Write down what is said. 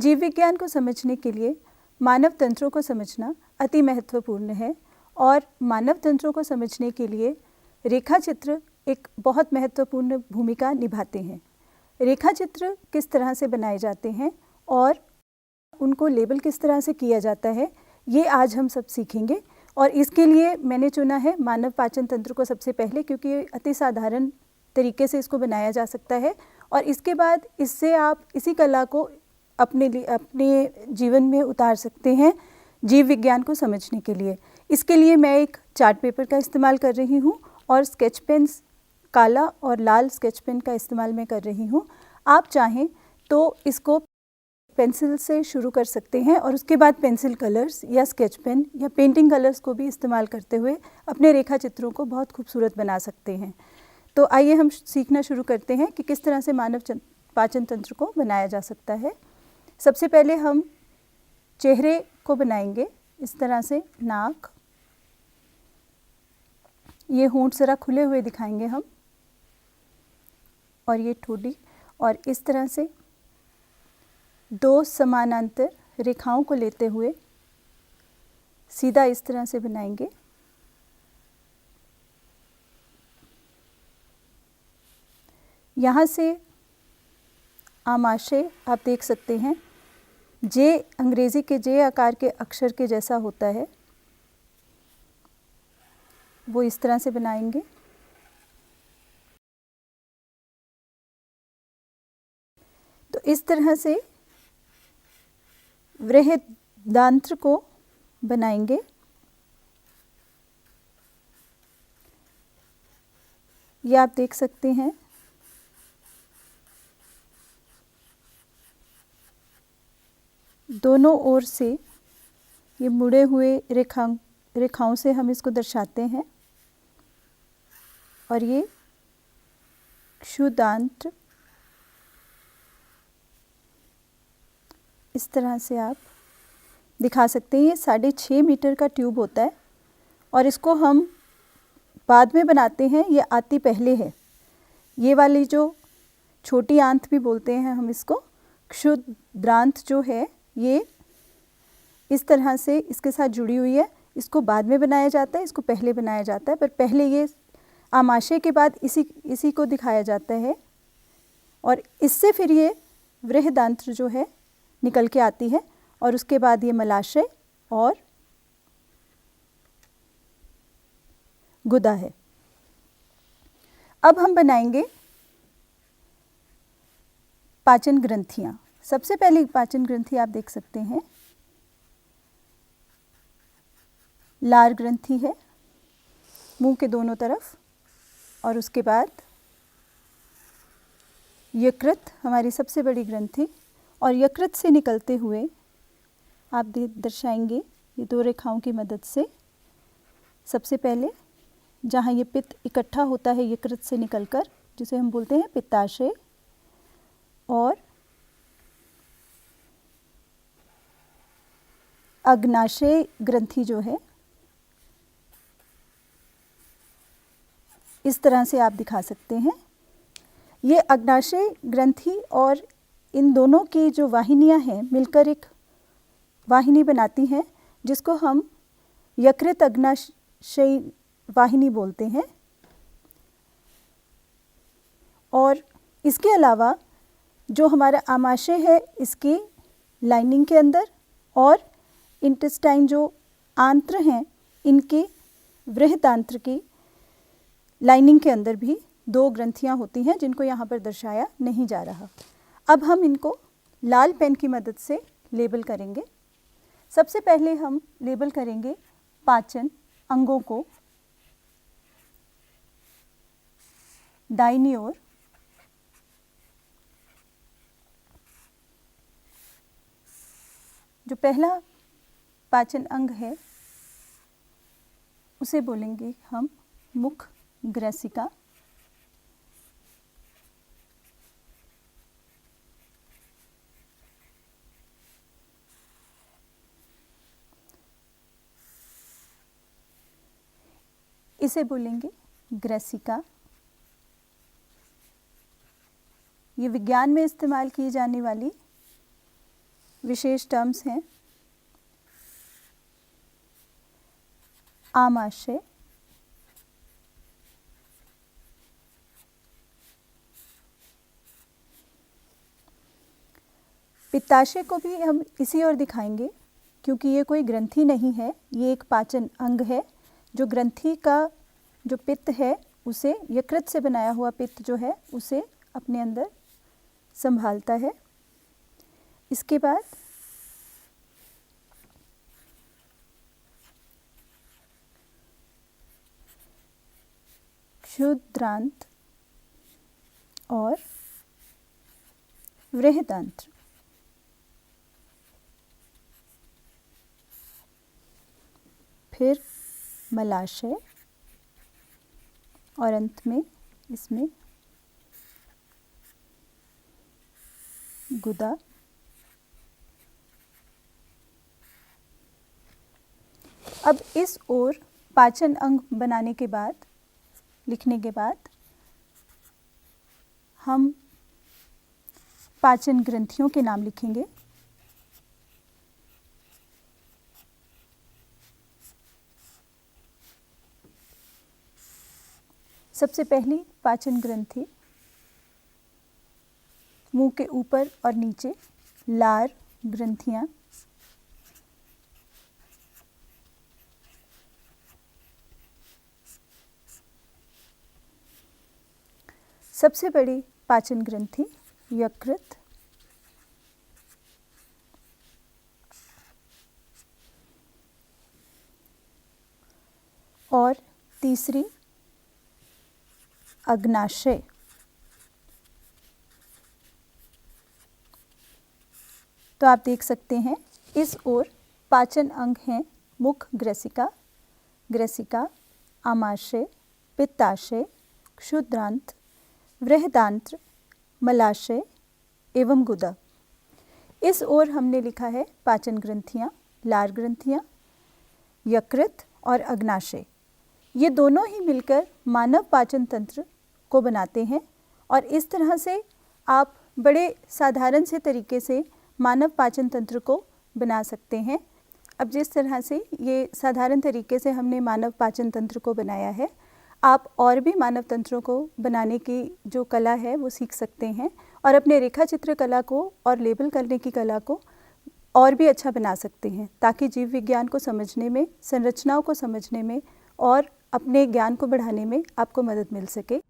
जीव विज्ञान को समझने के लिए मानव तंत्रों को समझना अति महत्वपूर्ण है और मानव तंत्रों को समझने के लिए रेखा चित्र एक बहुत महत्वपूर्ण भूमिका निभाते हैं। रेखा चित्र किस तरह से बनाए जाते हैं और उनको लेबल किस तरह से किया जाता है, ये आज हम सब सीखेंगे। और इसके लिए मैंने चुना है मानव पाचन तंत्र को सबसे पहले, क्योंकि अति साधारण तरीके से इसको बनाया जा सकता है और इसके बाद इससे आप इसी कला को अपने जीवन में उतार सकते हैं जीव विज्ञान को समझने के लिए। इसके लिए मैं एक चार्ट पेपर का इस्तेमाल कर रही हूँ और स्केच पेन, काला और लाल स्केच पेन का इस्तेमाल मैं कर रही हूँ। आप चाहें तो इसको पेंसिल से शुरू कर सकते हैं और उसके बाद पेंसिल कलर्स या स्केच पेन या पेंटिंग कलर्स को भी इस्तेमाल करते हुए अपने रेखा चित्रों को बहुत खूबसूरत बना सकते हैं। तो आइए हम सीखना शुरू करते हैं कि किस तरह से मानव पाचन तंत्र को बनाया जा सकता है। सबसे पहले हम चेहरे को बनाएंगे इस तरह से। नाक, ये होंठ ज़रा खुले हुए दिखाएंगे हम, और ये ठोड़ी, और इस तरह से दो समानांतर रेखाओं को लेते हुए सीधा इस तरह से बनाएंगे। यहाँ से आमाशय आप देख सकते हैं, जे अंग्रेज़ी के जे आकार के अक्षर के जैसा होता है, वो इस तरह से बनाएंगे। तो इस तरह से बृहदांत्र को बनाएंगे। ये आप देख सकते हैं। दोनों ओर से ये मुड़े हुए रेखाओं से हम इसको दर्शाते हैं और ये क्षुदांत्र इस तरह से आप दिखा सकते हैं। ये 6.5 मीटर का ट्यूब होता है और इसको हम बाद में बनाते हैं, ये आती पहले है। ये वाली जो छोटी आंत भी बोलते हैं हम इसको, क्षुद्रांत जो है, ये इस तरह से इसके साथ जुड़ी हुई है। इसको बाद में बनाया जाता है, इसको पहले बनाया जाता है, पर पहले ये आमाशय के बाद इसी को दिखाया जाता है और इससे फिर ये बृहदांत्र जो है निकल के आती है और उसके बाद ये मलाशय और गुदा है। अब हम बनाएंगे पाचन ग्रंथियाँ। सबसे पहली पाचन ग्रंथि आप देख सकते हैं, लार ग्रंथि है मुंह के दोनों तरफ, और उसके बाद यकृत हमारी सबसे बड़ी ग्रंथि, और यकृत से निकलते हुए आप दर्शाएंगे ये दो रेखाओं की मदद से। सबसे पहले जहाँ ये पित्त इकट्ठा होता है यकृत से निकलकर, जिसे हम बोलते हैं पित्ताशय, और अग्नाशय ग्रंथि जो है इस तरह से आप दिखा सकते हैं। ये अग्नाशय ग्रंथि और इन दोनों की जो वाहिनियां हैं मिलकर एक वाहिनी बनाती हैं, जिसको हम यकृत अग्नाशय वाहिनी बोलते हैं। और इसके अलावा जो हमारा आमाशय है, इसकी लाइनिंग के अंदर और इंटेस्टाइन जो आंत्र हैं, इनके बृहदांत्र की लाइनिंग के अंदर भी दो ग्रंथियां होती हैं, जिनको यहाँ पर दर्शाया नहीं जा रहा। अब हम इनको लाल पेन की मदद से लेबल करेंगे। सबसे पहले हम लेबल करेंगे पाचन अंगों को। दाहिनी ओर जो पहला पाचन अंग है उसे बोलेंगे हम मुख ग्रसिका। इसे बोलेंगे ग्रसिका। ये विज्ञान में इस्तेमाल की जाने वाली विशेष टर्म्स हैं आमाशय, पित्ताशय को भी हम इसी ओर दिखाएंगे क्योंकि ये कोई ग्रंथि नहीं है, ये एक पाचन अंग है जो ग्रंथि का जो पित्त है उसे, यकृत से बनाया हुआ पित्त जो है उसे अपने अंदर संभालता है। इसके बाद क्षुद्रांत और बृहदांत्र। फिर मलाशय और अंत में इसमें गुदा। अब इस ओर पाचन अंग बनाने के बाद, लिखने के बाद हम पाचन ग्रंथियों के नाम लिखेंगे। सबसे पहली पाचन ग्रंथि मुंह के ऊपर और नीचे लार ग्रंथियां, सबसे बड़ी पाचन ग्रंथि यकृत, और तीसरी अग्नाशय। तो आप देख सकते हैं इस ओर पाचन अंग हैं मुख ग्रसिका, ग्रसिका, आमाशय, पित्ताशय, क्षुद्रांत, बृहदांत्र, मलाशय एवं गुदा। इस ओर हमने लिखा है पाचन ग्रंथियां, लार ग्रंथियां, यकृत और अग्नाशय। ये दोनों ही मिलकर मानव पाचन तंत्र को बनाते हैं और इस तरह से आप बड़े साधारण से तरीके से मानव पाचन तंत्र को बना सकते हैं। अब जिस तरह से ये साधारण तरीके से हमने मानव पाचन तंत्र को बनाया है, आप और भी मानव तंत्रों को बनाने की जो कला है वो सीख सकते हैं और अपने रेखा चित्र कला को और लेबल करने की कला को और भी अच्छा बना सकते हैं, ताकि जीव विज्ञान को समझने में, संरचनाओं को समझने में और अपने ज्ञान को बढ़ाने में आपको मदद मिल सके।